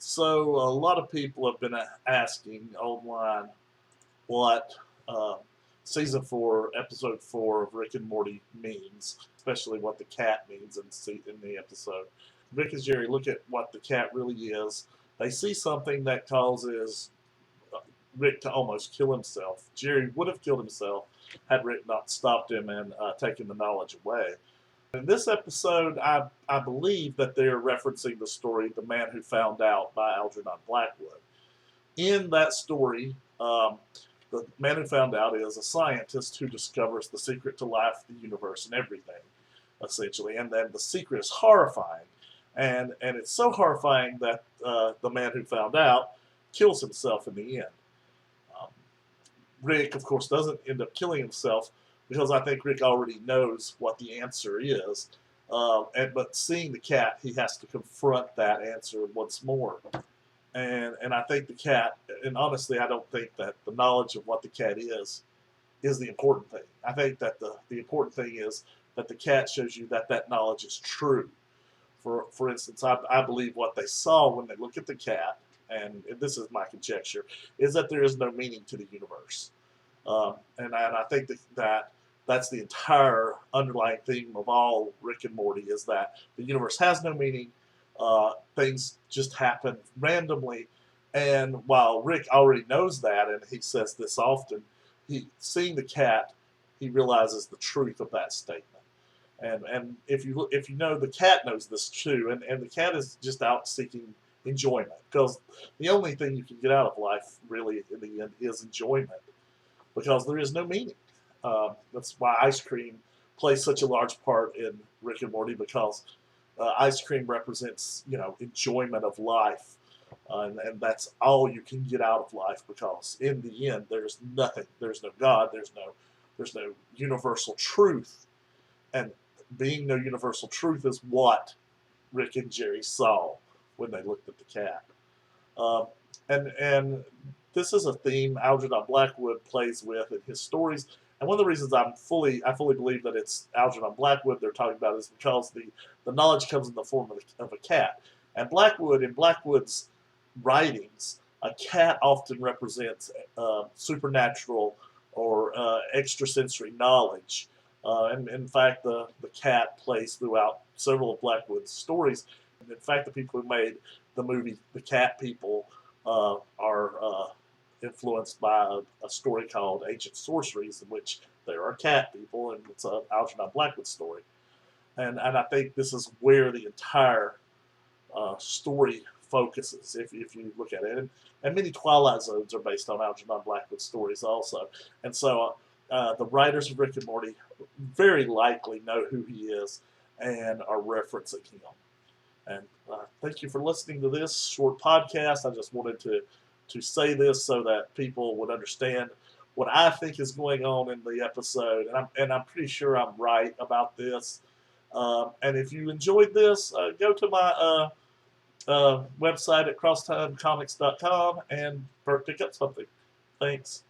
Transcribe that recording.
So a lot of people have been asking online what season 4, episode 4 of Rick and Morty means, especially what the cat means in the episode. Rick and Jerry look at what the cat really is. They see something that causes Rick to almost kill himself. Jerry would have killed himself had Rick not stopped him and taken the knowledge away. In this episode, I believe that they're referencing the story "The Man Who Found Out" by Algernon Blackwood. In that story, the man who found out is a scientist who discovers the secret to life, the universe, and everything, essentially. And then the secret is horrifying, and it's so horrifying that the man who found out kills himself in the end. Um, Rick, of course, doesn't end up killing himself because I think Rick already knows what the answer is. But seeing the cat, he has to confront that answer once more. And I think the cat, and honestly, I don't think that the knowledge of what the cat is the important thing. I think that the important thing is that the cat shows you that that knowledge is true. For instance, I believe what they saw when they look at the cat, and this is my conjecture, is that there is no meaning to the universe. And I think that's the entire underlying theme of all Rick and Morty, is that the universe has no meaning. Things just happen randomly. And while Rick already knows that, and he says this often, seeing the cat, he realizes the truth of that statement. And if you know, the cat knows this too, and the cat is just out seeking enjoyment, because the only thing you can get out of life really in the end is enjoyment, because there is no meaning. That's why ice cream plays such a large part in Rick and Morty, because ice cream represents, enjoyment of life, and that's all you can get out of life. Because in the end, there's nothing. There's no God. There's no universal truth, and being no universal truth is what Rick and Jerry saw when they looked at the cat. Um, and this is a theme Algernon Blackwood plays with in his stories. And one of the reasons I fully believe that it's Algernon Blackwood they're talking about is because the knowledge comes in the form of a cat. And in Blackwood's writings, a cat often represents supernatural or extrasensory knowledge. And in fact, the cat plays throughout several of Blackwood's stories. And in fact, the people who made the movie The Cat People are influenced by a story called Ancient Sorceries, in which there are cat people, and it's an Algernon Blackwood story. And I think this is where the entire story focuses, if you look at it. And many Twilight Zones are based on Algernon Blackwood stories also. And so the writers of Rick and Morty very likely know who he is and are referencing him. And thank you for listening to this short podcast. I just wanted to say this so that people would understand what I think is going on in the episode, and I'm pretty sure I'm right about this. And if you enjoyed this, go to my website at crosstimecomics.com and pick up something. Thanks.